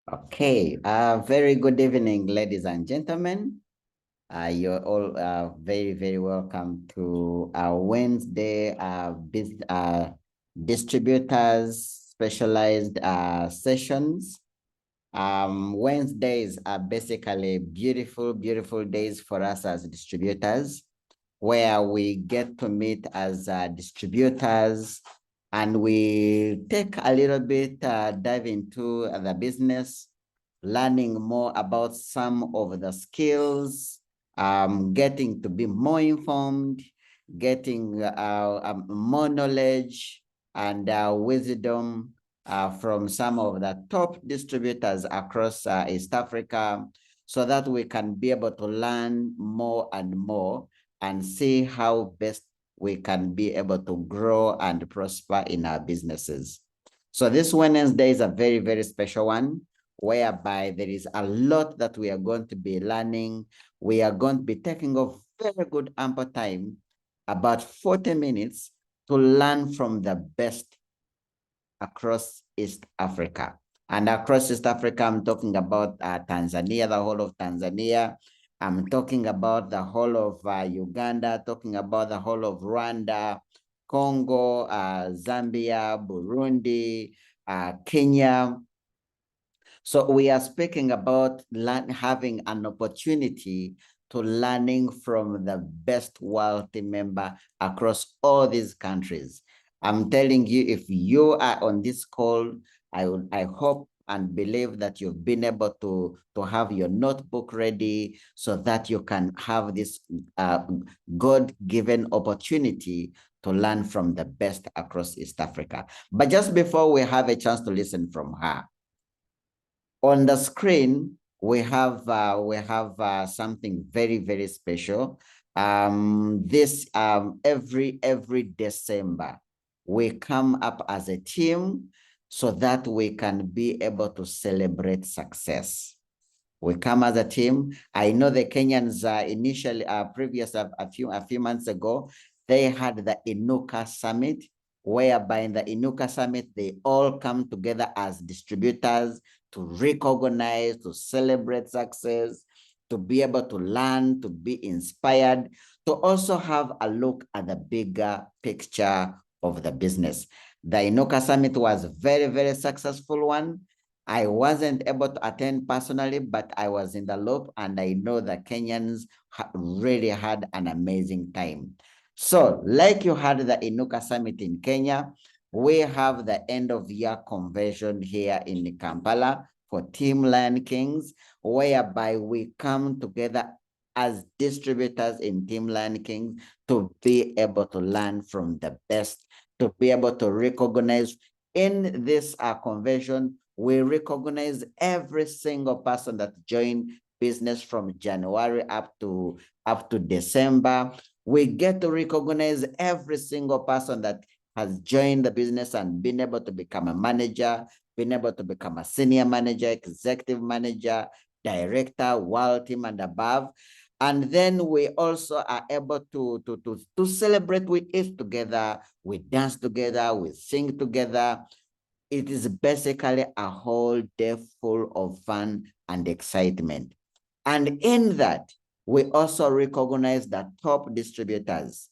Okay, very good evening, ladies and gentlemen. You're all very, very welcome to our Wednesday distributors specialized sessions. Wednesdays are basically beautiful, beautiful days for us as distributors, where we get to meet as distributors and we take a little bit dive into the business, learning more about some of the skills, getting to be more informed, getting more knowledge and wisdom from some of the top distributors across East Africa, so that we can be able to learn more and more and see how best we can be able to grow and prosper in our businesses. So this Wednesday is a very, very special one, whereby there is a lot that we are going to be learning. We are going to be taking a very good ample time, about 40 minutes, to learn from the best across East Africa. And across East Africa, I'm talking about Tanzania, the whole of Tanzania. I'm talking about the whole of Uganda, talking about the whole of Rwanda, Congo, Zambia, Burundi, Kenya. So we are speaking about having an opportunity to learning from the best world team member across all these countries. I'm telling you, if you are on this call, I hope and believe that you've been able to have your notebook ready so that you can have this God-given opportunity to learn from the best across East Africa. But just before we have a chance to listen from her, on the screen, we have something very, very special. Every December, we come up as a team so that we can be able to celebrate success. We come as a team. I know the Kenyans initially, a few months ago, they had the Inuka Summit, whereby in the Inuka Summit, they all come together as distributors to recognize, to celebrate success, to be able to learn, to be inspired, to also have a look at the bigger picture of the business. The Inuka Summit was a very, very successful one. I wasn't able to attend personally, but I was in the loop, and I know the Kenyans really had an amazing time. So, like you had the Inuka Summit in Kenya, we have the end of year convention here in Kampala for Team Lion Kings, whereby we come together as distributors in Team Lion Kings to be able to learn from the best, to be able to recognize. In this convention, we recognize every single person that joined business from January up to December. We get to recognize every single person that has joined the business and been able to become a manager, been able to become a senior manager, executive manager, director, world team and above. And then we also are able to celebrate. We eat together, we dance together, we sing together. It is basically a whole day full of fun and excitement. And in that, we also recognize the top distributors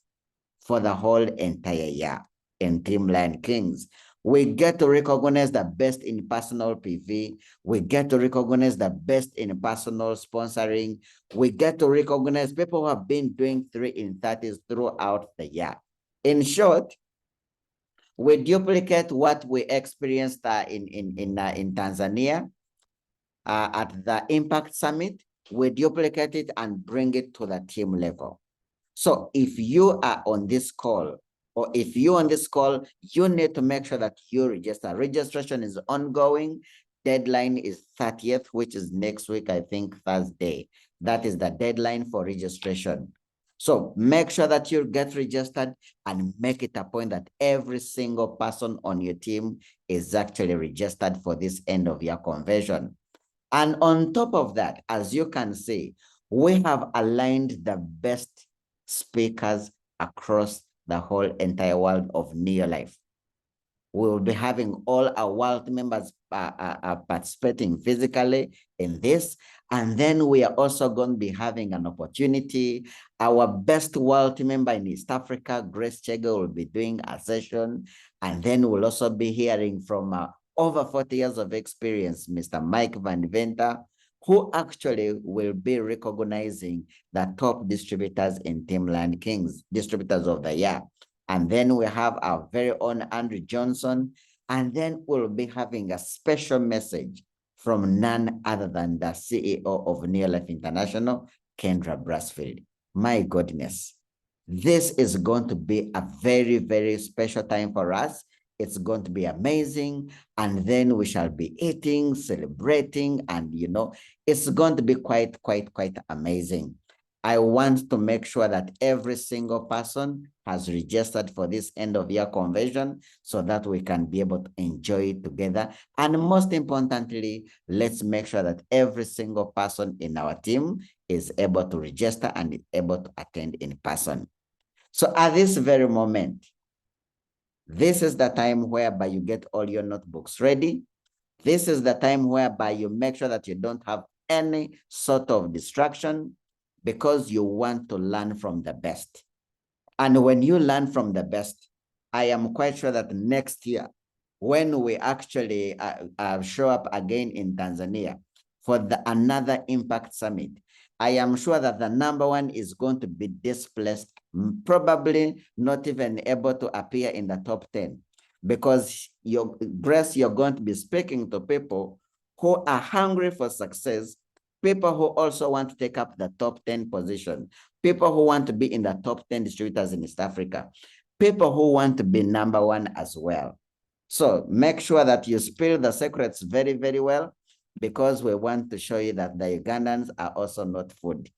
for the whole entire year in Team Lion Kings. We get to recognize the best in personal PV. We get to recognize the best in personal sponsoring. We get to recognize people who have been doing 3 in 30s throughout the year. In short, we duplicate what we experienced in Tanzania at the Impact Summit. We duplicate it and bring it to the team level. So if you are on this call, or if you're on this call, you need to make sure that you register. Registration is ongoing. Deadline is 30th, which is next week, I think Thursday. That is the deadline for registration. So make sure that you get registered and make it a point that every single person on your team is actually registered for this end of year convention. And on top of that, as you can see, we have aligned the best speakers across the whole entire world of Neolife. We will be having all our world members participating physically in this. And then we are also going to be having an opportunity. Our best world member in East Africa, Grace Chege, will be doing a session. And then we'll also be hearing from over 40 years of experience, Mr. Mike Van Venter, who actually will be recognizing the top distributors in Timberland Kings, distributors of the year. And then we have our very own Andrew Johnson. And then we'll be having a special message from none other than the CEO of Neolife International, Kendra Brasfield. My goodness, this is going to be a very, very special time for us. It's going to be amazing. And then we shall be eating, celebrating, and it's going to be quite amazing. I want to make sure that every single person has registered for this end of year convention so that we can be able to enjoy it together. And most importantly, let's make sure that every single person in our team is able to register and is able to attend in person. So at this very moment, this is the time whereby you get all your notebooks ready. This is the time whereby you make sure that you don't have any sort of distraction, because you want to learn from the best. And when you learn from the best, I am quite sure that next year, when we actually show up again in Tanzania for another Impact Summit, I am sure that the number one is going to be displaced, probably not even able to appear in the top 10, because Grace, you're going to be speaking to people who are hungry for success, people who also want to take up the top 10 position, people who want to be in the top 10 distributors in East Africa, people who want to be number one as well. So make sure that you spill the secrets very, very well, because we want to show you that the Ugandans are also not food.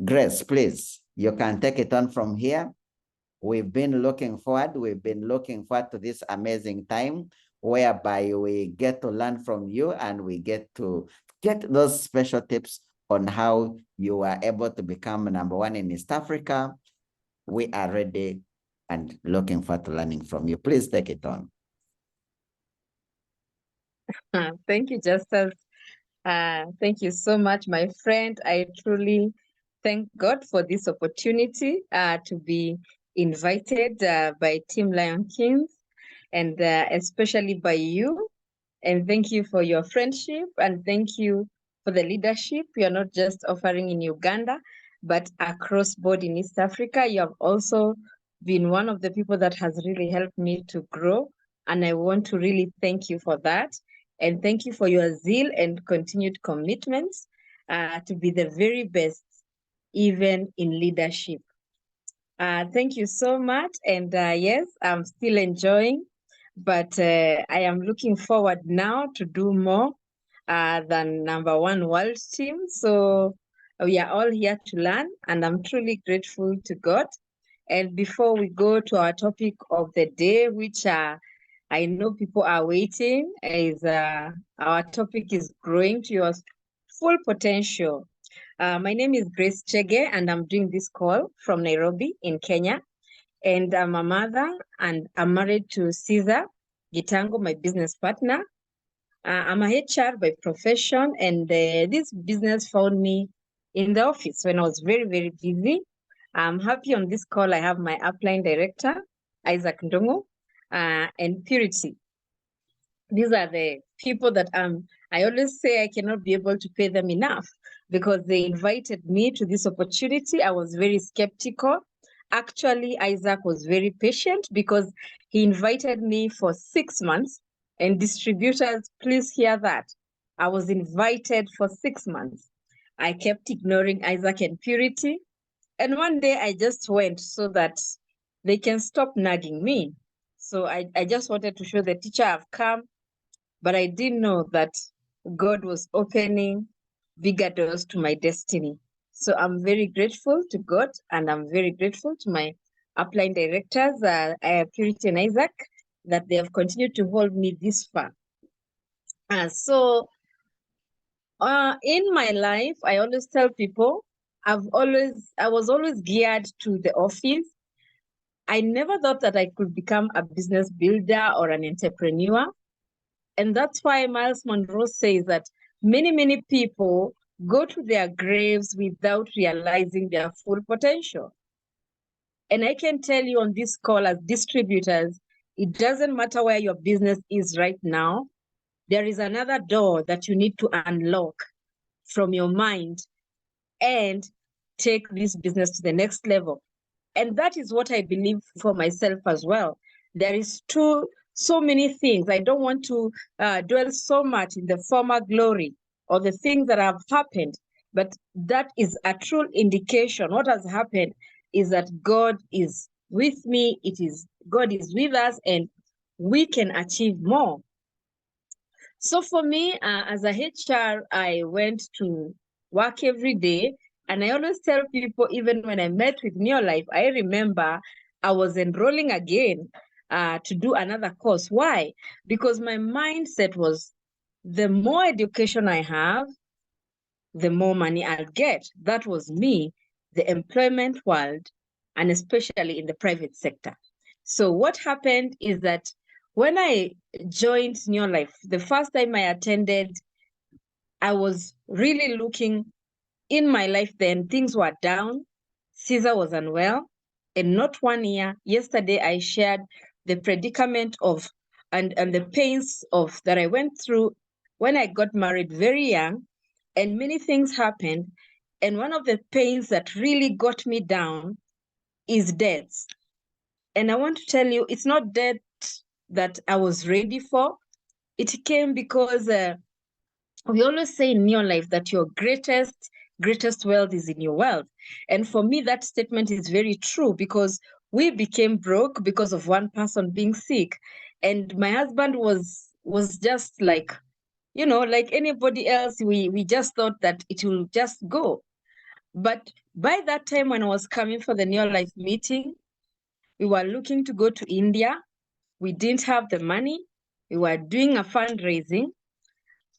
Grace, please, you can take it on from here. We've been looking forward to this amazing time whereby we get to learn from you and we get to get those special tips on how you are able to become number one in East Africa. We are ready and looking forward to learning from you. Please take it on. Thank you, Justus. Thank you so much, my friend. I truly thank God for this opportunity to be invited by Team Lion Kings, and especially by you. And thank you for your friendship, and thank you for the leadership you're not just offering in Uganda, but across board in East Africa. You have also been one of the people that has really helped me to grow, and I want to really thank you for that. And thank you for your zeal and continued commitments to be the very best, even in leadership. Thank you so much. And yes, I'm still enjoying, but I am looking forward now to do more than number one world team. So we are all here to learn, and I'm truly grateful to God. And before we go to our topic of the day, which I know people are waiting, is our topic is growing to your full potential. My name is Grace Chege, and I'm doing this call from Nairobi in Kenya. And I'm a mother, and I'm married to Caesar Gitango, my business partner. I'm a HR by profession, and this business found me in the office when I was very, very busy. I'm happy on this call. I have my upline director, Isaac Ndongo, and Purity. These are the people that I always say I cannot be able to pay them enough, because they invited me to this opportunity. I was very skeptical. Actually, Isaac was very patient, because he invited me for 6 months. And distributors, please hear that. I was invited for 6 months. I kept ignoring Isaac and Purity. And one day I just went so that they can stop nagging me. So I just wanted to show the teacher I've come, but I didn't know that God was opening bigger doors to my destiny. So I'm very grateful to God, and I'm very grateful to my upline directors, Purity and Isaac, that they have continued to hold me this far. So in my life, I always tell people, I was always geared to the office. I never thought that I could become a business builder or an entrepreneur. And that's why Miles Monroe says that many, many people go to their graves without realizing their full potential. And I can tell you on this call as distributors, it doesn't matter where your business is right now. There is another door that you need to unlock from your mind and take this business to the next level. And that is what I believe for myself as well. There is so many things. I don't want to dwell so much in the former glory or the things that have happened, but that is a true indication. What has happened is that God is with me. God is with us, and we can achieve more. So for me, as a HR, I went to work every day. And I always tell people, even when I met with Neolife, I remember I was enrolling again to do another course. Why? Because my mindset was, the more education I have, the more money I'll get. That was me, the employment world, and especially in the private sector. So what happened is that when I joined Neolife, the first time I attended, I was really looking in my life then, things were down. Caesar was unwell. And not 1 year. Yesterday, I shared the predicament of and the pains of that I went through when I got married very young, and many things happened. And one of the pains that really got me down is death. And I want to tell you, it's not death that I was ready for. It came because we always say in your life that your greatest wealth is in your wealth. And for me, that statement is very true, because we became broke because of one person being sick. And my husband was just like, like anybody else, we just thought that it will just go. But by that time, when I was coming for the Near Life meeting, we were looking to go to India. We didn't have the money. We were doing a fundraising.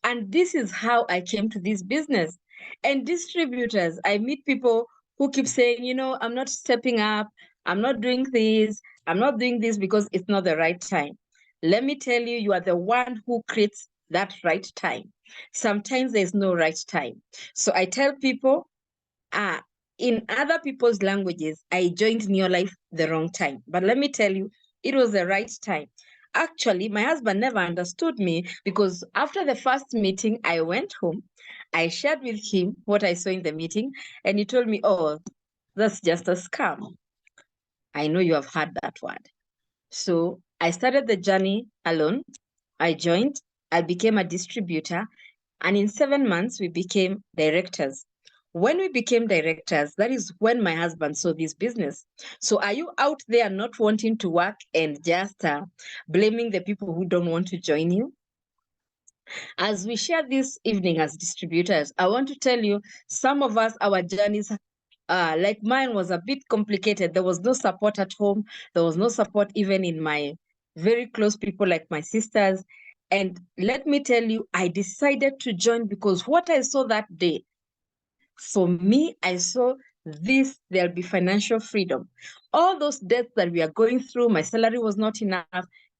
And this is how I came to this business. And distributors, I meet people who keep saying, I'm not stepping up. I'm not doing this. I'm not doing this because it's not the right time. Let me tell you, you are the one who creates that right time. Sometimes there's no right time. So I tell people, in other people's languages, I joined Neolife the wrong time. But let me tell you, it was the right time. Actually, my husband never understood me, because after the first meeting, I went home. I shared with him what I saw in the meeting, and he told me, oh, that's just a scam. I know you have heard that word. So I started the journey alone. I joined, I became a distributor, and in 7 months, we became directors. When we became directors, that is when my husband saw this business. So are you out there not wanting to work and just blaming the people who don't want to join you? As we share this evening as distributors, I want to tell you, some of us, our journeys, like mine, was a bit complicated. There was no support at home. There was no support even in my very close people like my sisters. And let me tell you, I decided to join because what I saw that day, for me, I saw there'll be financial freedom. All those debts that we are going through, my salary was not enough,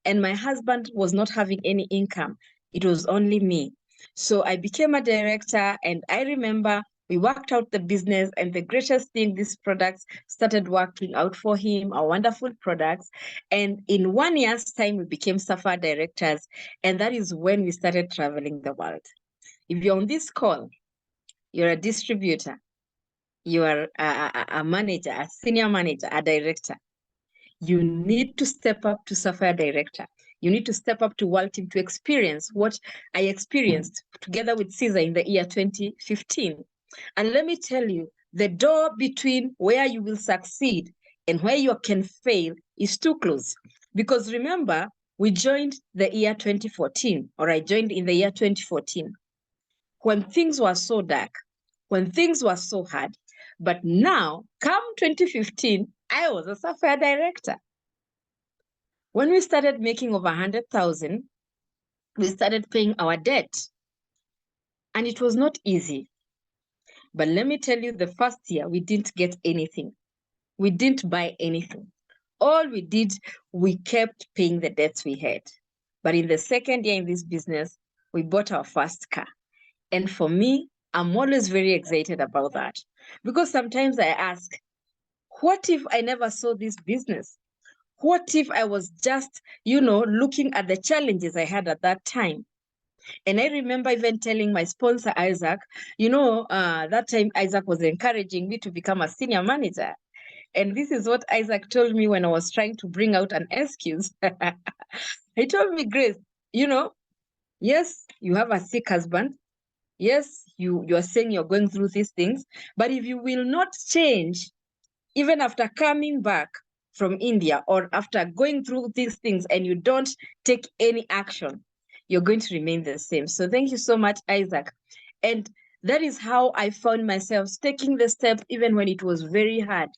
and my husband was not having any income. It was only me. So I became a director, and I remember we worked out the business, and the greatest thing, these products started working out for him, our wonderful products. And in 1 year's time, we became SAFA directors, and that is when we started traveling the world. If you're on this call, you're a distributor, you are a manager, a senior manager, a director, you need to step up to Sapphire Director. You need to step up to World Team to experience what I experienced together with Caesar in the year 2015. And let me tell you, the door between where you will succeed and where you can fail is too close. Because remember, we joined the year 2014, or I joined in the year 2014, when things were so dark, when things were so hard. But now, come 2015, I was a Sapphire director. When we started making over 100,000, we started paying our debt. And it was not easy. But let me tell you, the first year, we didn't get anything. We didn't buy anything. All we did, we kept paying the debts we had. But in the second year in this business, we bought our first car. And for me, I'm always very excited about that, because sometimes I ask, what if I never saw this business? What if I was just, looking at the challenges I had at that time? And I remember even telling my sponsor, Isaac, that time Isaac was encouraging me to become a senior manager. And this is what Isaac told me when I was trying to bring out an excuse. He told me, Grace, yes, you have a sick husband. Yes, you're saying you're going through these things, but if you will not change, even after coming back from India or after going through these things and you don't take any action, you're going to remain the same. So thank you so much, Isaac. And that is how I found myself taking the step even when it was very hard.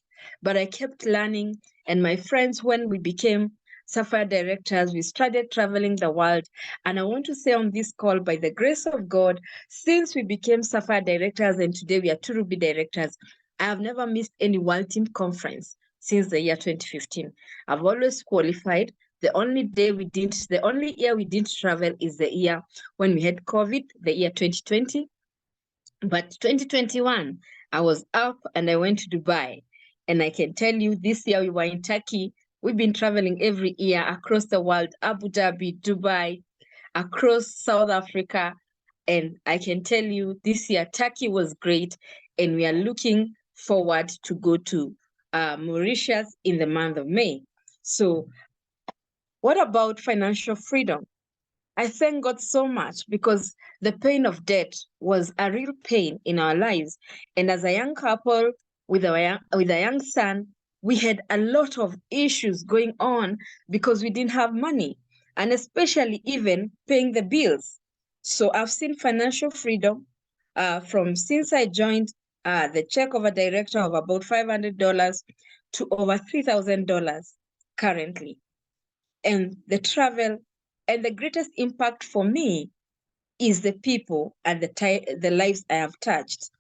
But I kept learning. And my friends, when we became Sapphire directors, we started traveling the world. And I want to say on this call, by the grace of God, since we became Sapphire directors and today we are 2Ruby directors, I have never missed any World Team Conference since the year 2015. I've always qualified. The only year we didn't travel is the year when we had COVID, the year 2020. But 2021, I was up and I went to Dubai. And I can tell you this year we were in Turkey. We've been traveling every year across the world, Abu Dhabi, Dubai, across South Africa. And I can tell you this year, Turkey was great. And we are looking forward to go to Mauritius in the month of May. So what about financial freedom? I thank God so much because the pain of debt was a real pain in our lives. And as a young couple with a young son, we had a lot of issues going on because we didn't have money, and especially even paying the bills. So I've seen financial freedom from since I joined the check of a director of about $500 to over $3,000 currently. And the travel, and the greatest impact for me is the people and the lives I have touched.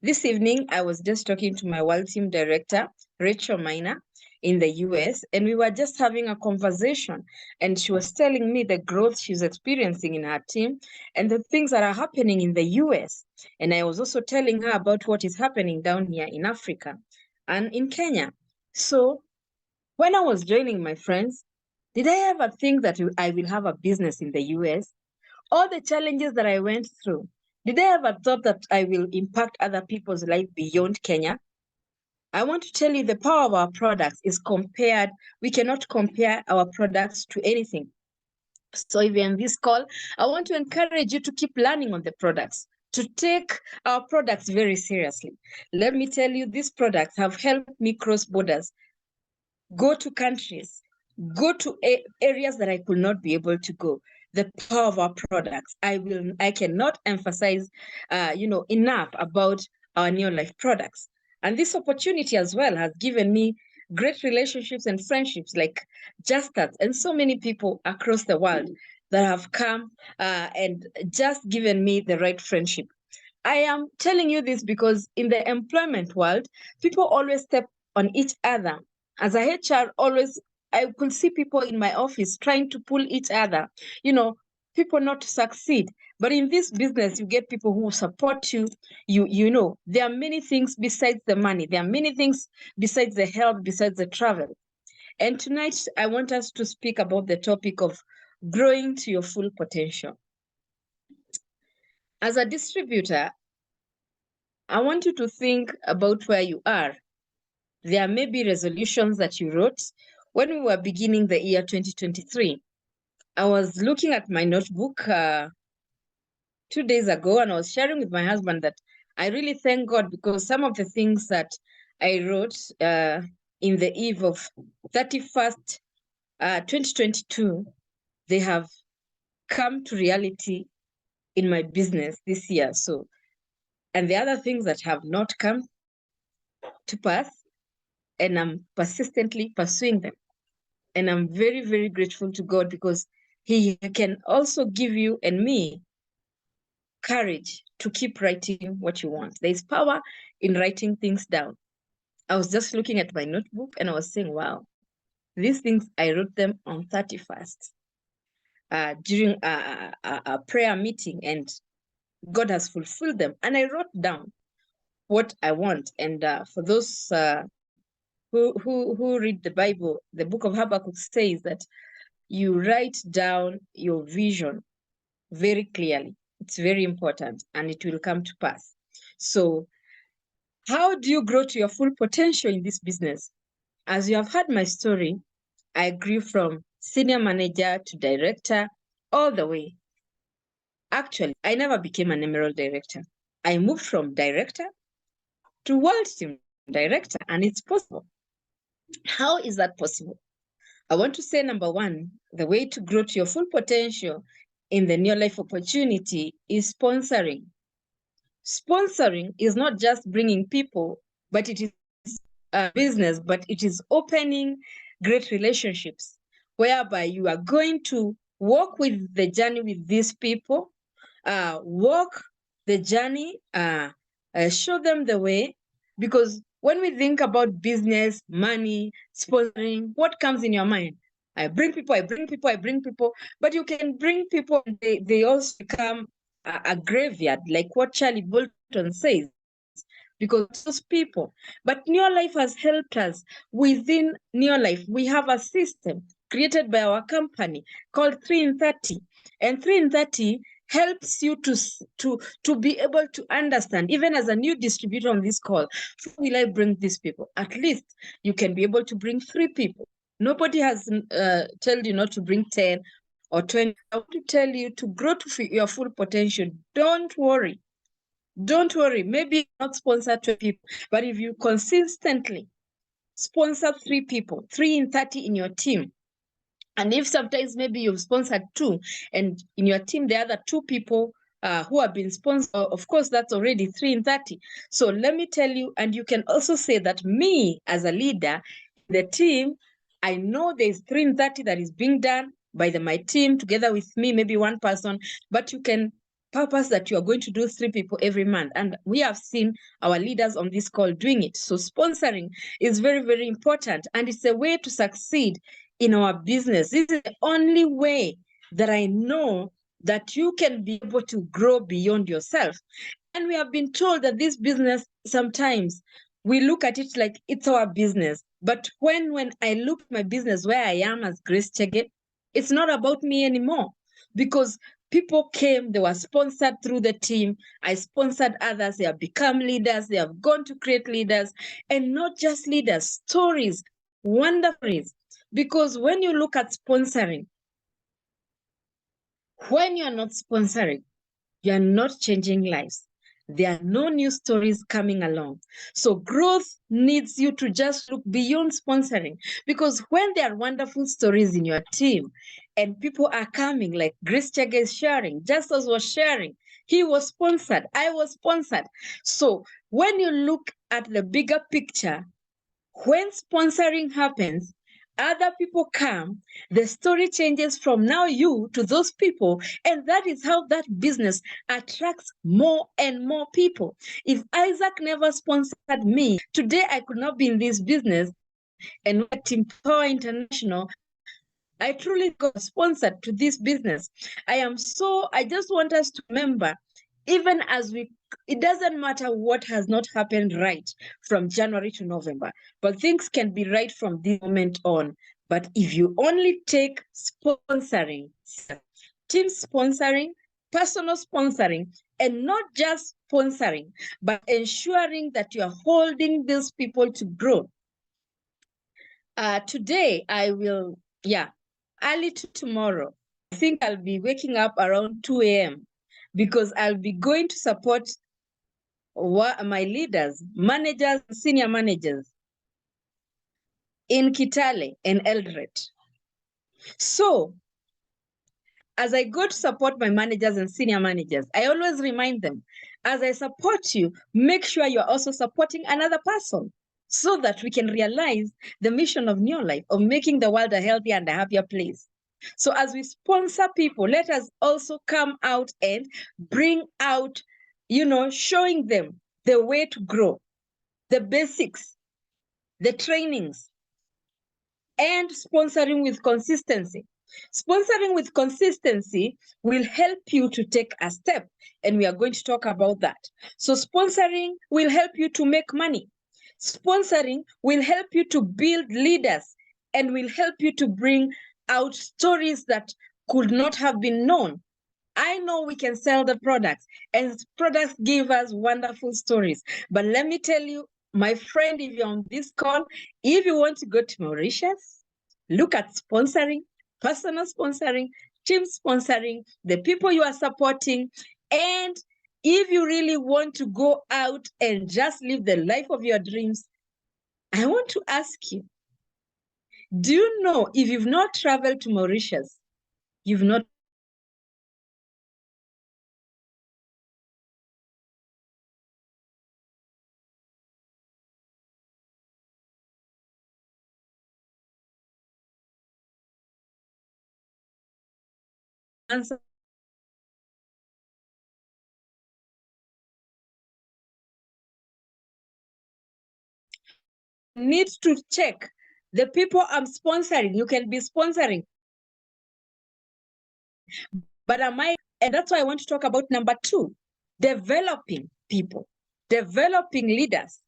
This evening, I was just talking to my World Team Director, Rachel Miner, in the US, and we were just having a conversation. And she was telling me the growth she's experiencing in her team and the things that are happening in the US. And I was also telling her about what is happening down here in Africa and in Kenya. So when I was joining my friends, did I ever think that I will have a business in the US? All the challenges that I went through, did I ever thought that I will impact other people's life beyond Kenya? I want to tell you the power of our products is compared. We cannot compare our products to anything. So even in this call, I want to encourage you to keep learning on the products, to take our products very seriously. Let me tell you, these products have helped me cross borders, go to countries, go to areas that I could not be able to go. The power of our products. I cannot emphasize, enough about our Neolife products. And this opportunity as well has given me great relationships and friendships like Justas and so many people across the world that have come and just given me the right friendship. I am telling you this because in the employment world, people always step on each other. As a HR, I could see people in my office trying to pull each other, people not to succeed. But in this business, you get people who support you. There are many things besides the money. There are many things besides the health, besides the travel. And tonight, I want us to speak about the topic of growing to your full potential. As a distributor, I want you to think about where you are. There may be resolutions that you wrote when we were beginning the year 2023. I was looking at my notebook 2 days ago, and I was sharing with my husband that I really thank God because some of the things that I wrote in the eve of 31st, 2022, they have come to reality in my business this year. So, and the other things that have not come to pass, and I'm persistently pursuing them. And I'm very, very grateful to God because He can also give you and me courage to keep writing what you want. There's power in writing things down. I was just looking at my notebook and I was saying, wow, These things, I wrote them on 31st during a prayer meeting, and God has fulfilled them. And I wrote down what I want. And for those who read the Bible, the book of Habakkuk says that you write down your vision very clearly. It's very important, and it will come to pass. So how do you grow to your full potential in this business? As you have heard my story, I grew from senior manager to director all the way. Actually, I never became an Emerald director. I moved from director to world team director, and it's possible. How is that possible? I want to say, number one, the way to grow to your full potential in the new life opportunity is sponsoring. Sponsoring is not just bringing people, but it is a business, but it is opening great relationships whereby you are going to walk with the journey with these people, walk the journey, show them the way. Because when we think about business, money, sponsoring, what comes in your mind? I bring people, I bring people, I bring people. But you can bring people, they also become a graveyard, like what Charlie Bolton says, because those people. But Neolife has helped us. Within Neolife, we have a system created by our company called 3 in 30. And 3 in 30 helps you to be able to understand, even as a new distributor on this call, how will I bring these people? At least you can be able to bring 3 people. Nobody has told you not to bring 10 or 20. I want to tell you to grow to your full potential. Don't worry. Don't worry. Maybe not sponsor 2 people, but if you consistently sponsor 3 people, 3 in 30 in your team, and if sometimes maybe you've sponsored 2, and in your team, the other 2 people who have been sponsored, of course, that's already 3 in 30. So let me tell you, and you can also say that me as a leader, the team, I know there's 3 in 30 that is being done by my team together with me, maybe 1 person, but you can purpose that you are going to do 3 people every month. And we have seen our leaders on this call doing it. So sponsoring is very, very important. And it's a way to succeed in our business. This is the only way that I know that you can be able to grow beyond yourself. And we have been told that this business, sometimes we look at it like it's our business. But when I look at my business where I am as Grace Chege, it's not about me anymore, because people came, they were sponsored through the team. I sponsored others, they have become leaders, they have gone to create leaders, and not just leaders, stories, wonderful. Because when you look at sponsoring, when you're not sponsoring, you're not changing lives. There are no new stories coming along. So growth needs you to just look beyond sponsoring, because when there are wonderful stories in your team and people are coming, like Grace Chege is sharing, Justus was sharing, he was sponsored, I was sponsored. So when you look at the bigger picture, when sponsoring happens, other people come, the story changes from now you to those people, and that is how that business attracts more and more people. If Isaac never sponsored me, today I could not be in this business. And Team Power International, I truly got sponsored to this business. I just want us to remember, even as it doesn't matter what has not happened right from January to November, but things can be right from this moment on. But if you only take sponsoring, team sponsoring, personal sponsoring, and not just sponsoring, but ensuring that you are holding these people to grow. Today, I will, early tomorrow, I think I'll be waking up around 2 a.m. because I'll be going to support my leaders, managers, senior managers in Kitale and Eldoret. So as I go to support my managers and senior managers, I always remind them, as I support you, make sure you're also supporting another person, so that we can realize the mission of New Life, of making the world a healthier and a happier place. So as we sponsor people, let us also come out and bring out, showing them the way to grow, the basics, the trainings, and sponsoring with consistency. Sponsoring with consistency will help you to take a step, and we are going to talk about that. So sponsoring will help you to make money. Sponsoring will help you to build leaders and will help you to bring out stories that could not have been known. I know we can sell the products, and products give us wonderful stories. But let me tell you, my friend, if you're on this call, if you want to go to Mauritius, look at sponsoring, personal sponsoring, team sponsoring, the people you are supporting. And if you really want to go out and just live the life of your dreams, I want to ask you, do you know if you've not traveled to Mauritius, you've not answered need to check the people I'm sponsoring. You can be sponsoring, but am I? And that's why I want to talk about number 2, developing people, developing leaders.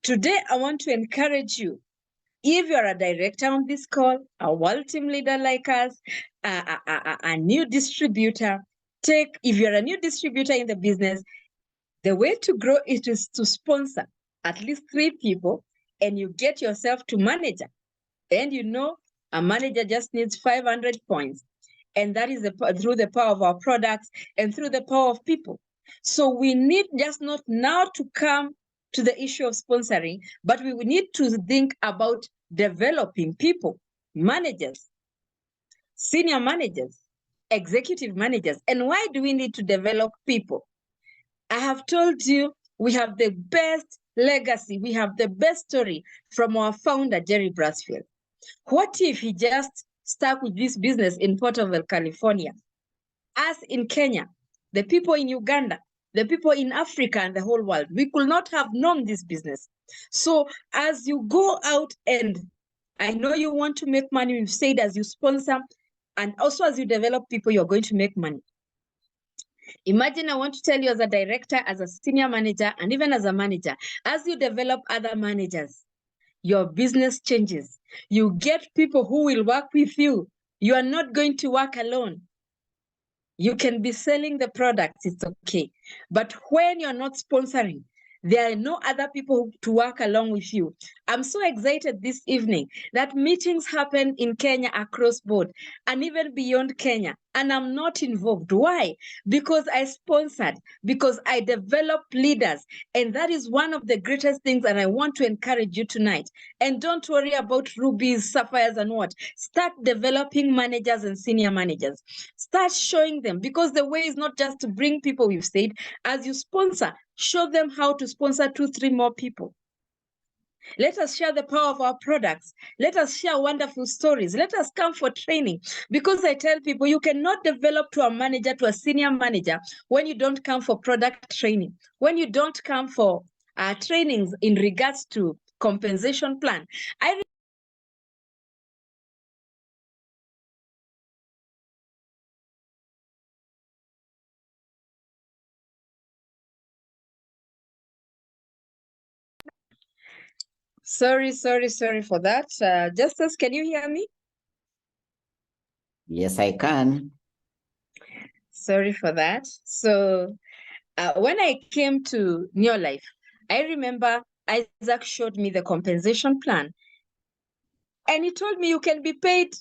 Today, I want to encourage you. If you're a director on this call, a world team leader like us, a new distributor, if you're a new distributor in the business, the way to grow is to sponsor at least 3 people, and you get yourself to manager. And you know, a manager just needs 500 points. And that is through the power of our products and through the power of people. So we need just not now to come to the issue of sponsoring, but we need to think about developing people, managers, senior managers, executive managers. And why do we need to develop people? I have told you we have the best legacy, we have the best story from our founder, Jerry Brasfield. What if he just stuck with this business in Porterville, California? Us in Kenya, the people in Uganda, the people in Africa and the whole world, we could not have known this business. So as you go out, and I know you want to make money, we've said as you sponsor and also as you develop people, you're going to make money. Imagine, I want to tell you as a director, as a senior manager, and even as a manager, as you develop other managers, your business changes. You get people who will work with you. You are not going to work alone. You can be selling the products, it's okay. But when you're not sponsoring, there are no other people to work along with you. I'm so excited this evening that meetings happen in Kenya across board and even beyond Kenya, and I'm not involved. Why? Because I sponsored, because I developed leaders, and that is one of the greatest things, and I want to encourage you tonight. And don't worry about rubies, sapphires, and what. Start developing managers and senior managers. Start showing them, because the way is not just to bring people, we've said, as you sponsor, show them how to sponsor 2, 3 more people. Let us share the power of our products. Let us share wonderful stories. Let us come for training. Because I tell people, you cannot develop to a manager, to a senior manager, when you don't come for product training, when you don't come for trainings in regards to compensation plan. Sorry for that. Justice, can you hear me? Yes, I can. Sorry for that. So when I came to Neolife, I remember Isaac showed me the compensation plan. And he told me you can be paid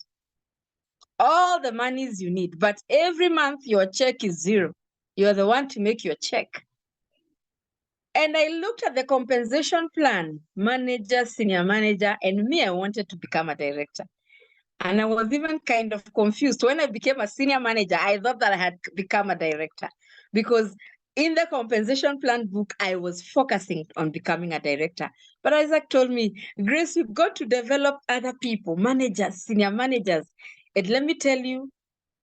all the monies you need, but every month your check is 0. You're the one to make your check. And I looked at the compensation plan, manager, senior manager, and me, I wanted to become a director. And I was even kind of confused. When I became a senior manager, I thought that I had become a director, because in the compensation plan book, I was focusing on becoming a director. But Isaac told me, Grace, you've got to develop other people, managers, senior managers. And let me tell you,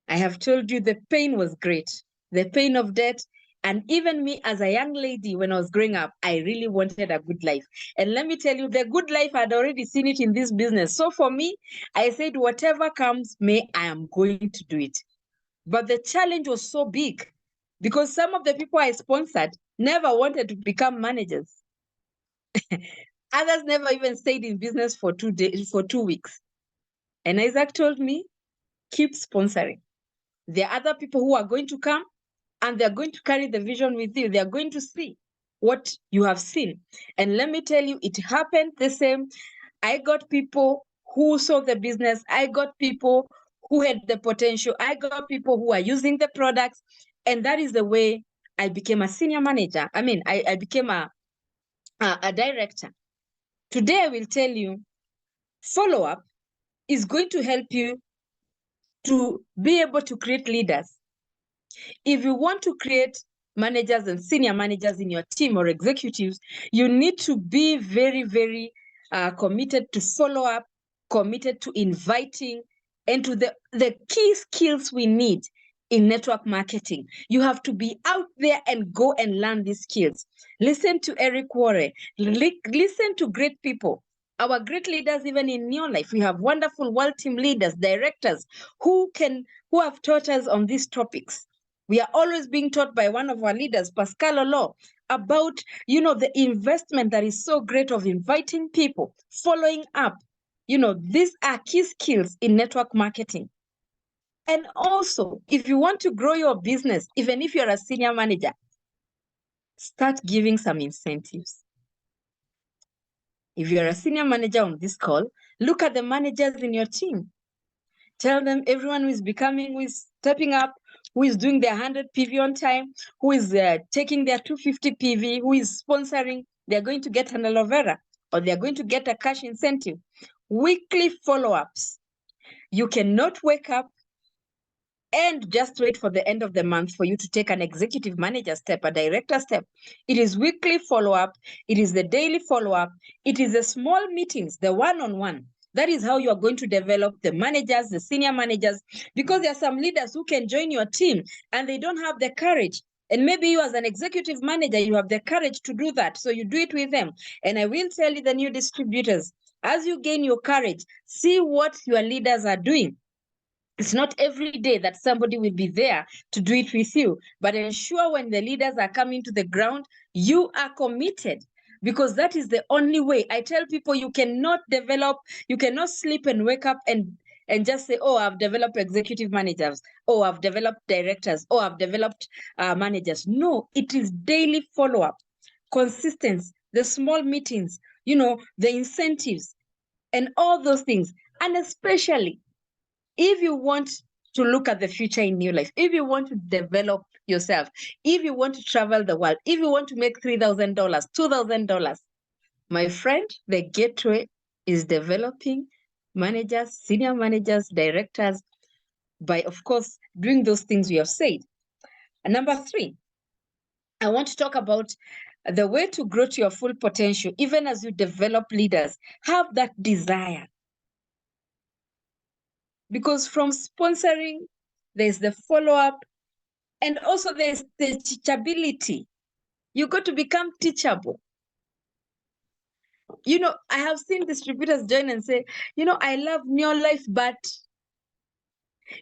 I have told you the pain was great. The pain of debt. And even me as a young lady, when I was growing up, I really wanted a good life. And let me tell you, the good life, I'd already seen it in this business. So for me, I said, whatever comes may, I am going to do it. But the challenge was so big because some of the people I sponsored never wanted to become managers. Others never even stayed in business for 2 days, for 2 weeks. And Isaac told me, keep sponsoring. There are other people who are going to come and they're going to carry the vision with you. They're going to see what you have seen. And let me tell you, it happened the same. I got people who saw the business. I got people who had the potential. I got people who are using the products. And that is the way I became a senior manager. I mean, I became a director. Today, I will tell you, follow-up is going to help you to be able to create leaders. If you want to create managers and senior managers in your team or executives, you need to be very, very committed to follow up, committed to inviting, and to the key skills we need in network marketing. You have to be out there and go and learn these skills. Listen to Eric Worre. Listen to great people. Our great leaders, even in your life, we have wonderful world team leaders, directors who have taught us on these topics. We are always being taught by one of our leaders, Pascal Olo, about, the investment that is so great of inviting people, following up. These are key skills in network marketing. And also, if you want to grow your business, even if you're a senior manager, start giving some incentives. If you're a senior manager on this call, look at the managers in your team. Tell them everyone who is stepping up, who is doing their 100 PV on time, who is taking their 250 PV, who is sponsoring, they're going to get an aloe vera or they're going to get a cash incentive. Weekly follow-ups. You cannot wake up and just wait for the end of the month for you to take an executive manager step, a director step. It is weekly follow-up. It is the daily follow-up. It is the small meetings, the one-on-one. That is how you are going to develop the managers, the senior managers, because there are some leaders who can join your team and they don't have the courage. And maybe you as an executive manager, you have the courage to do that. So you do it with them. And I will tell you, the new distributors, as you gain your courage, see what your leaders are doing. It's not every day that somebody will be there to do it with you, but ensure when the leaders are coming to the ground, you are committed, because that is the only way. I tell people you cannot sleep and wake up and just say, oh, I've developed executive managers, oh, I've developed directors, oh, I've developed managers. No, it is daily follow-up, consistency, the small meetings, the incentives, and all those things. And especially, if you want to look at the future in your life, if you want to develop yourself, if you want to travel the world, if you want to make $3,000, $2,000, my friend, the gateway is developing managers, senior managers, directors, by, of course, doing those things we have said. And number 3, I want to talk about the way to grow to your full potential, even as you develop leaders. Have that desire. Because from sponsoring, there's the follow-up, and also there's the teachability. You got to become teachable. I have seen distributors join and say, I love Neolife, but,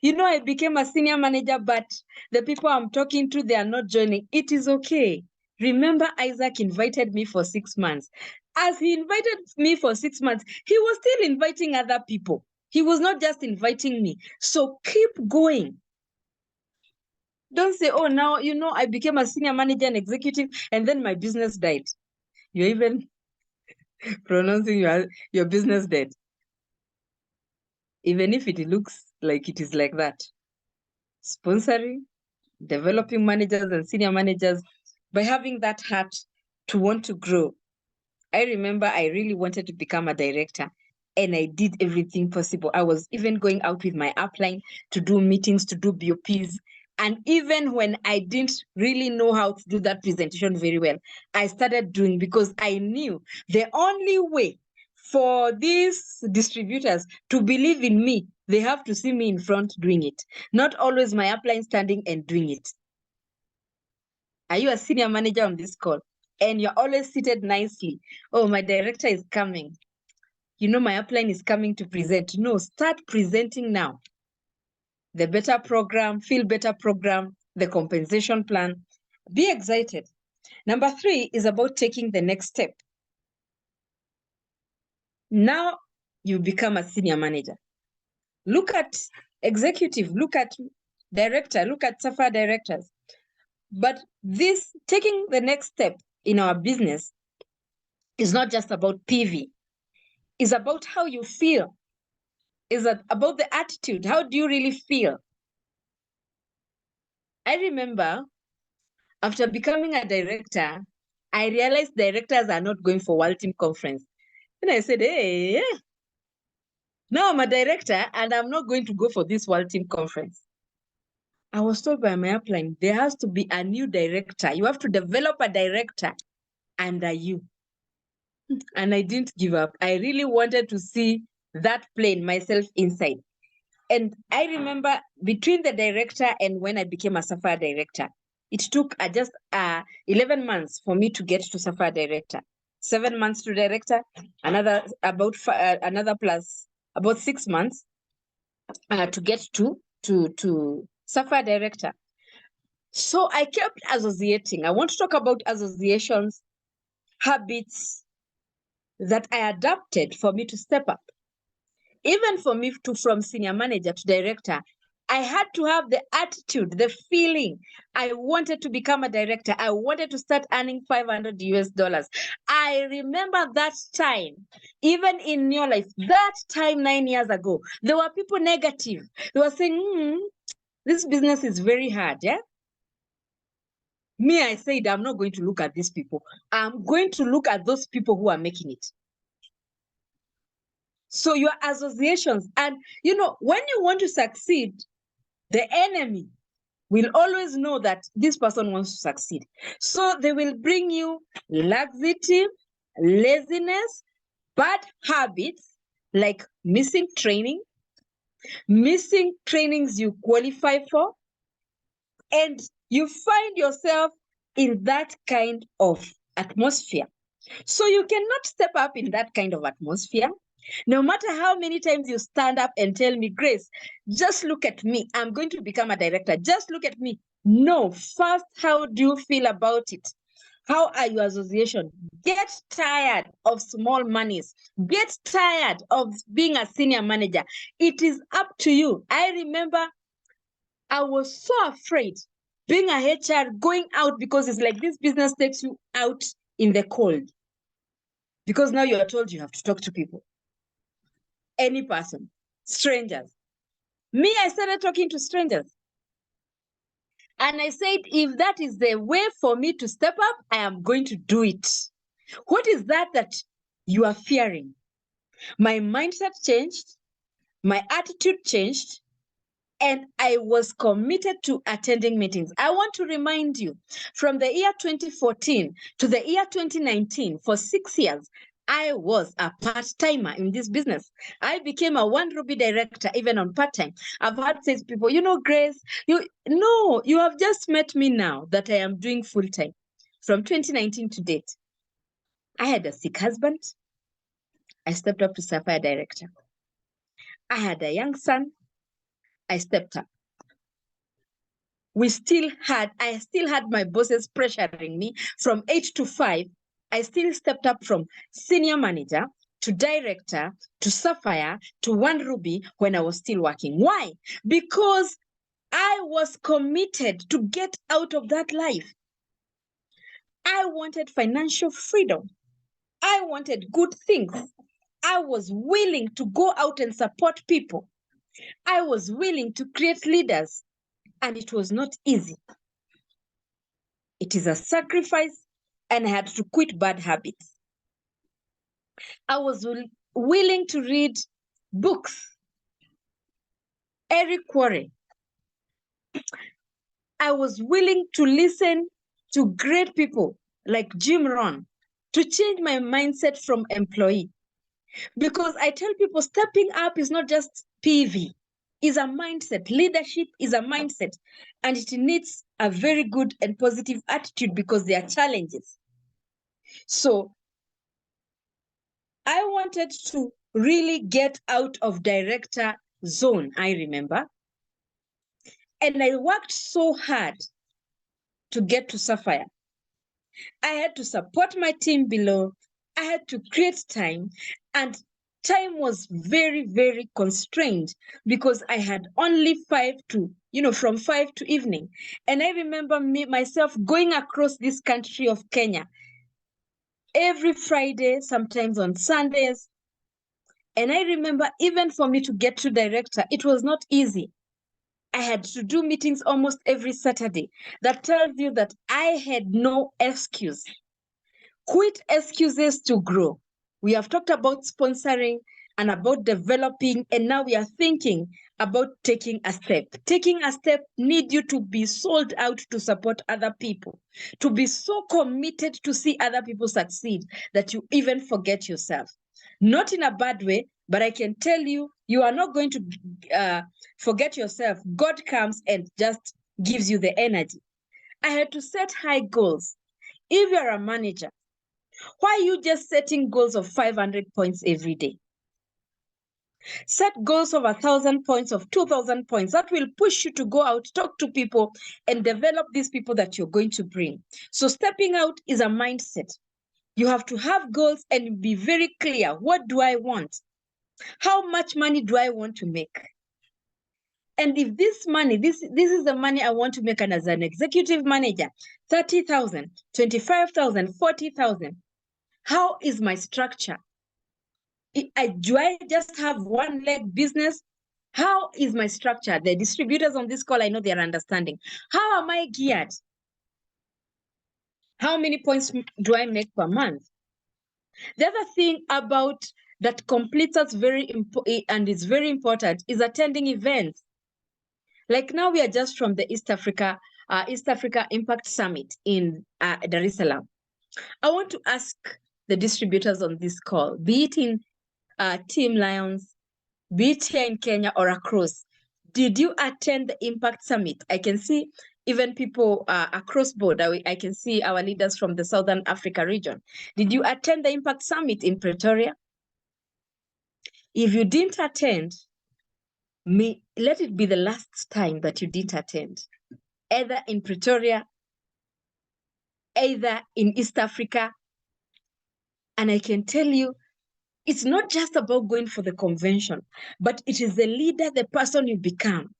I became a senior manager, but the people I'm talking to, they are not joining. It is okay. Remember, Isaac invited me for 6 months. As he invited me for 6 months, he was still inviting other people. He was not just inviting me. So keep going. Don't say, oh, now, I became a senior manager and executive, and then my business died. You're even pronouncing your business dead. Even if it looks like it is like that. Sponsoring, developing managers and senior managers, by having that heart to want to grow. I remember I really wanted to become a director, and I did everything possible. I was even going out with my upline to do meetings, to do BOPs. And even when I didn't really know how to do that presentation very well, I started doing, because I knew the only way for these distributors to believe in me, they have to see me in front doing it. Not always my upline standing and doing it. Are you a senior manager on this call? And you're always seated nicely. Oh, my director is coming. You know, my upline is coming to present. No, start presenting now. The better program, feel better program, the compensation plan. Be excited. Number 3 is about taking the next step. Now you become a senior manager. Look at executive, look at director, look at SAFA directors. But this taking the next step in our business is not just about PV. It's about how you feel. It's about the attitude. How do you really feel? I remember after becoming a director, I realized directors are not going for World Team Conference. And I said, hey, now I'm a director and I'm not going to go for this World Team Conference. I was told by my upline, there has to be a new director. You have to develop a director under you. And I didn't give up. I really wanted to see that plane myself inside. And I remember between the director and when I became a SAFA director, it took just 11 months for me to get to SAFA director. 7 months to director, another plus about 6 months to get to SAFA director. So I kept associating. I want to talk about associations, habits that I adapted for me to step up. Even for me to from senior manager to director, I had to have the attitude, the feeling. I wanted to become a director. I wanted to start earning $500. I remember that time, even in your life, that time 9 years ago, there were people negative. They were saying, this business is very hard, yeah? Me, I said, I'm not going to look at these people. I'm going to look at those people who are making it. So your associations, and you know, when you want to succeed, the enemy will always know that this person wants to succeed. So they will bring you laxity, laziness, bad habits like missing trainings you qualify for, and you find yourself in that kind of atmosphere. So you cannot step up in that kind of atmosphere. No matter how many times you stand up and tell me, Grace, just look at me. I'm going to become a director. Just look at me. No, first, how do you feel about it? How are your association? Get tired of small monies. Get tired of being a senior manager. It is up to you. I remember I was so afraid being a HR, going out, because it's like this business takes you out in the cold. Because now you are told you have to talk to people. Any person, strangers. Me, I started talking to strangers. And I said, if that is the way for me to step up, I am going to do it. What is that you are fearing? My mindset changed. My attitude changed. And I was committed to attending meetings. I want to remind you, from the year 2014 to the year 2019, for 6 years, I was a part-timer in this business. I became a CHEGE-2RUBY director, even on part-time. I've had sales people, you know, Grace, you have just met me now that I am doing full-time. From 2019 to date, I had a sick husband. I stepped up to SAFA director. I had a young son. I stepped up. I still had my bosses pressuring me from 8 to 5. I still stepped up from senior manager to director to Sapphire to CHEGE-2RUBY when I was still working. Why? Because I was committed to get out of that life. I wanted financial freedom. I wanted good things. I was willing to go out and support people. I was willing to create leaders. And it was not easy. It is a sacrifice, and I had to quit bad habits. I was willing to read books. Eric Quarry. I was willing to listen to great people like Jim Rohn to change my mindset from employee. Because I tell people stepping up is not just PV. is a mindset. Leadership is a mindset, and it needs a very good and positive attitude because there are challenges. So I wanted to really get out of director zone, I remember. And I worked so hard to get to Sapphire. I had to support my team below. I had to create time, and time was very, very constrained because I had only from 5 to evening. And I remember myself going across this country of Kenya every Friday, sometimes on Sundays. And I remember even for me to get to director, it was not easy. I had to do meetings almost every Saturday. That tells you that I had no excuse. Quit excuses to grow. We have talked about sponsoring and about developing, and now we are thinking about taking a step. Taking a step needs you to be sold out to support other people, to be so committed to see other people succeed that you even forget yourself. Not in a bad way, but I can tell you, you are not going to forget yourself. God comes and just gives you the energy. I had to set high goals. If you're a manager, why are you just setting goals of 500 points every day? Set goals of 1,000 points, of 2,000 points. That will push you to go out, talk to people, and develop these people that you're going to bring. So stepping out is a mindset. You have to have goals and be very clear. What do I want? How much money do I want to make? And if this money, this is the money I want to make, and as an executive manager, 30,000, 25,000, 40,000, how is my structure? Do I just have one leg business? How is my structure? The distributors on this call, I know they're understanding. How am I geared? How many points do I make per month? The other thing about that completes us and is very important is attending events. Like now we are just from the East Africa Impact Summit in Dar es Salaam. I want to ask the distributors on this call, be it in Team Lions, be it here in Kenya or across, did you attend the Impact Summit? I can see even people across board. I can see our leaders from the Southern Africa region. Did you attend the Impact Summit in Pretoria? If you didn't attend, let it be the last time that you didn't attend, either in Pretoria, either in East Africa. And I can tell you, it's not just about going for the convention, but it is the leader, the person you become.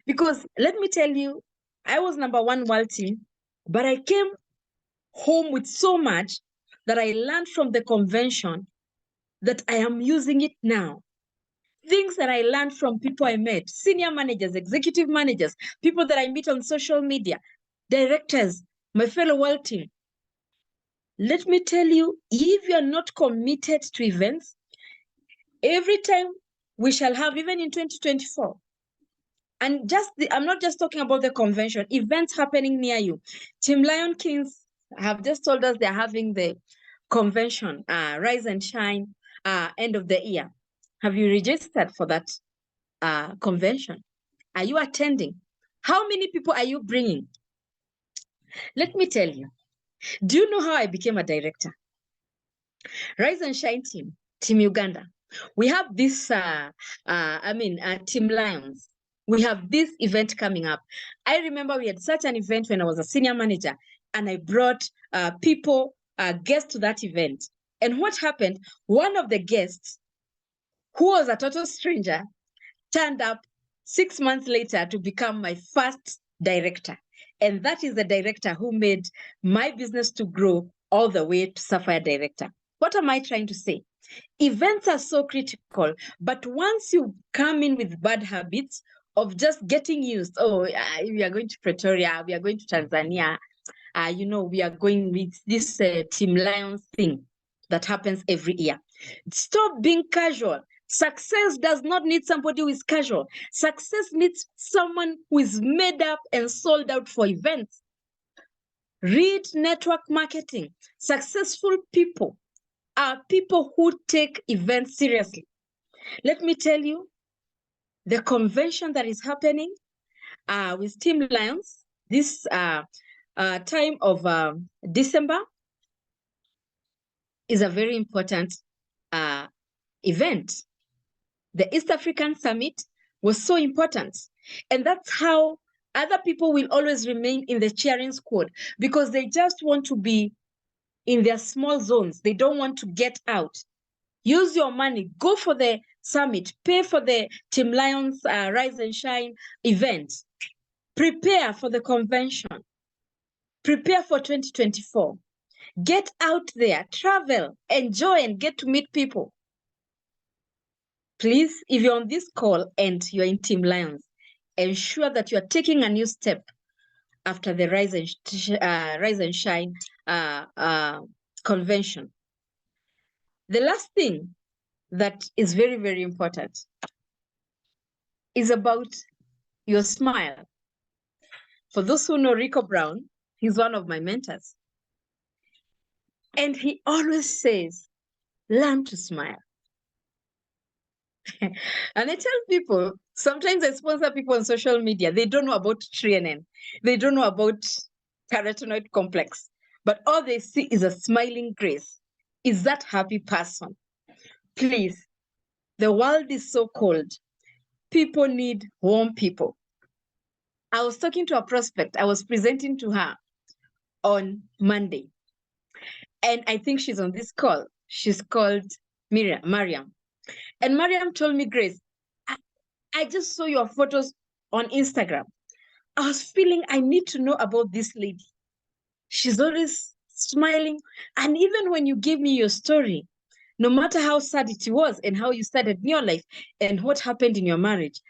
Because let me tell you, I was #1 world team, but I came home with so much that I learned from the convention that I am using it now. Things that I learned from people I met, senior managers, executive managers, people that I meet on social media, directors, my fellow world team. Let me tell you, if you're not committed to events, every time we shall have, even in 2024, and I'm not just talking about the convention, events happening near you. Team Lion Kings have just told us they're having the convention, Rise and Shine, end of the year. Have you registered for that convention? Are you attending? How many people are you bringing? Let me tell you. Do you know how I became a director? Rise and Shine team, Team Uganda. We have this, Team Lions. We have this event coming up. I remember we had such an event when I was a senior manager, and I brought guests to that event. And what happened? One of the guests, who was a total stranger, turned up 6 months later to become my first director. And that is the director who made my business to grow all the way to Sapphire Director. What am I trying to say? Events are so critical, but once you come in with bad habits of just getting used, we are going to Pretoria, we are going to Tanzania, we are going with this Team Lions thing that happens every year. Stop being casual. Success does not need somebody who is casual. Success needs someone who is made up and sold out for events. Read network marketing. Successful people are people who take events seriously. Let me tell you, The convention that is happening with Team Lions this time of December is a very important event. The East African Summit was so important. And that's how other people will always remain in the cheering squad, because they just want to be in their small zones. They don't want to get out. Use your money, go for the summit, pay for the Team Lions Rise and Shine event. Prepare for the convention. Prepare for 2024. Get out there, travel, enjoy, and get to meet people. Please, if you're on this call and you're in Team Lions, ensure that you're taking a new step after the Rise and Shine convention. The last thing that is very, very important is about your smile. For those who know Rico Brown, he's one of my mentors. And he always says, learn to smile. And I tell people, sometimes I sponsor people on social media, they don't know about TRNN. They don't know about carotenoid complex. But all they see is a smiling grace, is that happy person. Please, the world is so cold. People need warm people. I was talking to a prospect. I was presenting to her on Monday. And I think she's on this call. She's called Mariam. And Mariam told me, Grace, I just saw your photos on Instagram. I was feeling I need to know about this lady. She's always smiling. And even when you give me your story, no matter how sad it was and how you started in your life and what happened in your marriage,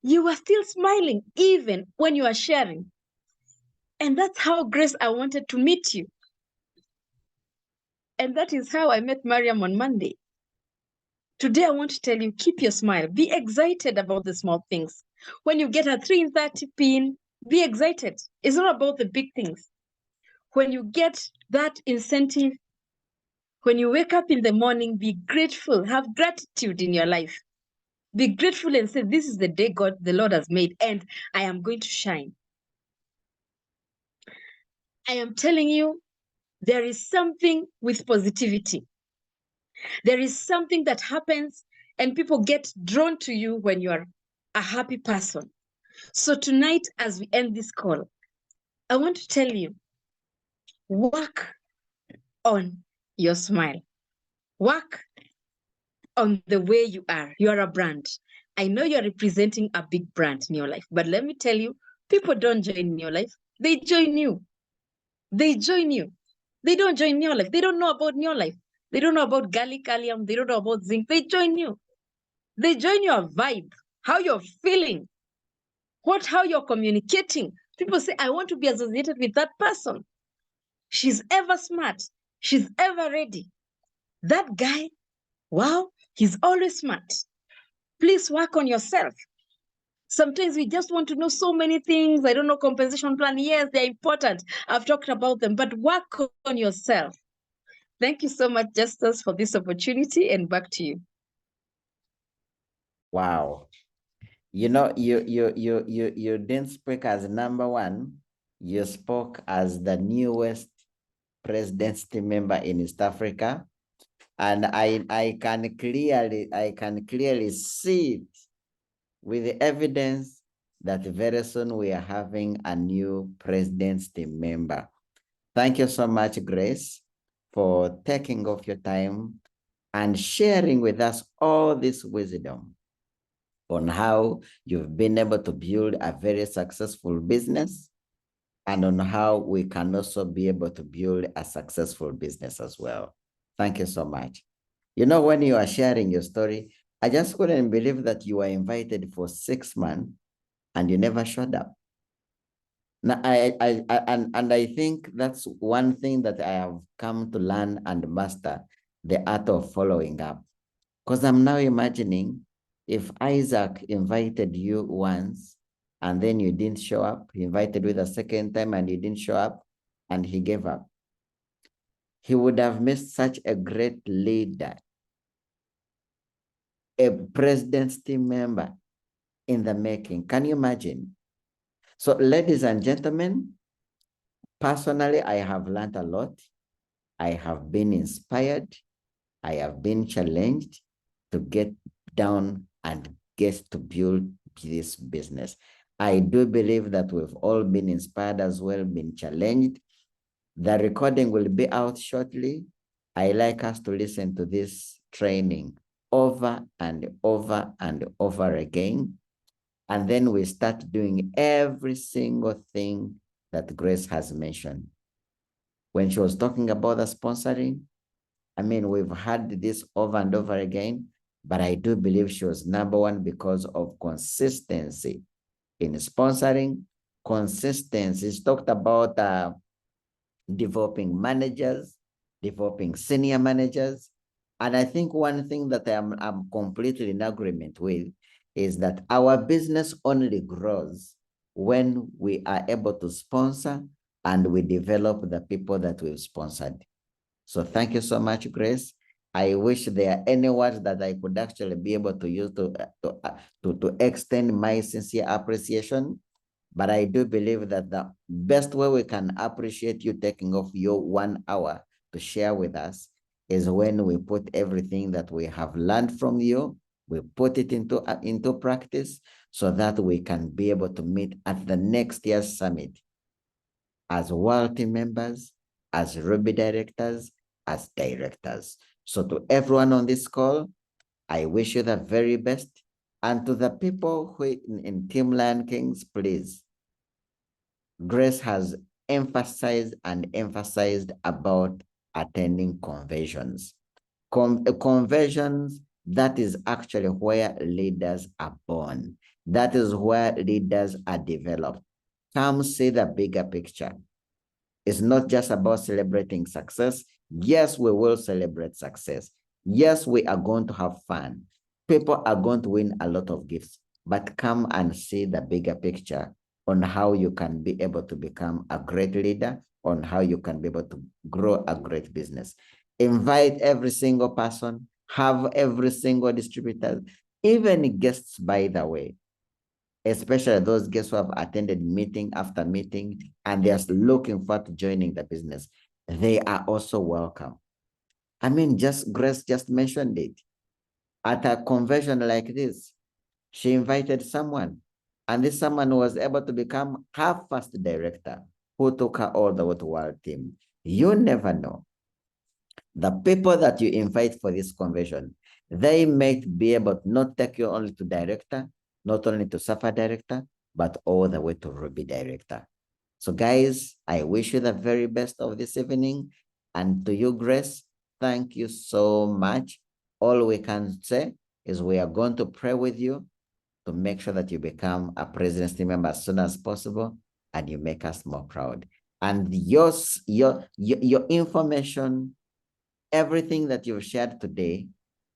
you were still smiling even when you are sharing. And that's how, Grace, I wanted to meet you. And that is how I met Mariam on Monday. Today, I want to tell you, keep your smile. Be excited about the small things. When you get a 3 in 30 pin, be excited. It's not about the big things. When you get that incentive, when you wake up in the morning, be grateful. Have gratitude in your life. Be grateful and say, this is the day the Lord has made, and I am going to shine. I am telling you, there is something with positivity. There is something that happens and people get drawn to you when you are a happy person. So tonight, as we end this call, I want to tell you, work on your smile. Work on the way you are. You are a brand. I know you're representing a big brand in your life, but let me tell you, people don't join your life. They join you. They join you. They don't join your life. They don't know about your life. They don't know about garlic, allium. They don't know about zinc. They join you. They join your vibe, how you're feeling, how you're communicating. People say, I want to be associated with that person. She's ever smart. She's ever ready. That guy, wow, he's always smart. Please work on yourself. Sometimes we just want to know so many things. I don't know, compensation plan. Yes, they're important. I've talked about them, but work on yourself. Thank you so much, Justus, for this opportunity, and back to you. Wow. You know, you didn't speak as number one. You spoke as the newest presidency member in East Africa. And I can clearly see it with the evidence that very soon we are having a new presidency member. Thank you so much, Grace, for taking off your time and sharing with us all this wisdom on how you've been able to build a very successful business, and on how we can also be able to build a successful business as well. Thank you so much. You know, when you are sharing your story, I just couldn't believe that you were invited for 6 months and you never showed up. Now, I think that's one thing that I have come to learn and master, the art of following up. Because I'm now imagining if Isaac invited you once and then you didn't show up, he invited you the second time and you didn't show up, and he gave up. He would have missed such a great leader, a presidency member, in the making. Can you imagine? So, ladies and gentlemen, personally, I have learned a lot. I have been inspired. I have been challenged to get down and get to build this business. I do believe that we've all been inspired as well, been challenged. The recording will be out shortly. I like us to listen to this training over and over and over again. And then we start doing every single thing that Grace has mentioned. When she was talking about the sponsoring, I mean, we've had this over and over again, but I do believe she was number one because of consistency in sponsoring. Consistency. She's talked about developing managers, developing senior managers. And I think one thing that I'm completely in agreement with is that our business only grows when we are able to sponsor and we develop the people that we've sponsored. So thank you so much, Grace. I wish there are any words that I could actually be able to use to extend my sincere appreciation. But I do believe that the best way we can appreciate you taking off your 1 hour to share with us is when we put everything that we have learned from you, we put it into practice so that we can be able to meet at the next year's summit as world team members, as Ruby directors, as directors. So to everyone on this call, I wish you the very best. And to the people who in Team Lion Kings, please, Grace has emphasized about attending conventions. Conventions, that is actually where leaders are born. That is where leaders are developed. Come see the bigger picture. It's not just about celebrating success. Yes, we will celebrate success. Yes, we are going to have fun. People are going to win a lot of gifts, but come and see the bigger picture on how you can be able to become a great leader, on how you can be able to grow a great business. Invite every single person, have every single distributor, even guests, by the way, especially those guests who have attended meeting after meeting and they're looking forward to joining the business. They are also welcome. I mean, Grace just mentioned it. At a convention like this, she invited someone, and this someone was able to become her first director, who took her all the way to world team. You never know. The people that you invite for this convention, they may be able to not take you only to director, not only to SAFA director, but all the way to Ruby director. So guys, I wish you the very best of this evening. And to you, Grace, thank you so much. All we can say is we are going to pray with you to make sure that you become a President's team member as soon as possible and you make us more proud. And your information, everything that you've shared today,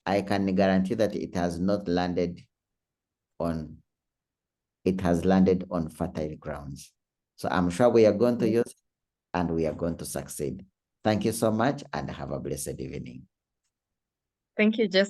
I can guarantee that it has landed on fertile grounds. So I'm sure we are going to use it and we are going to succeed. Thank you so much and have a blessed evening. Thank you, Jess.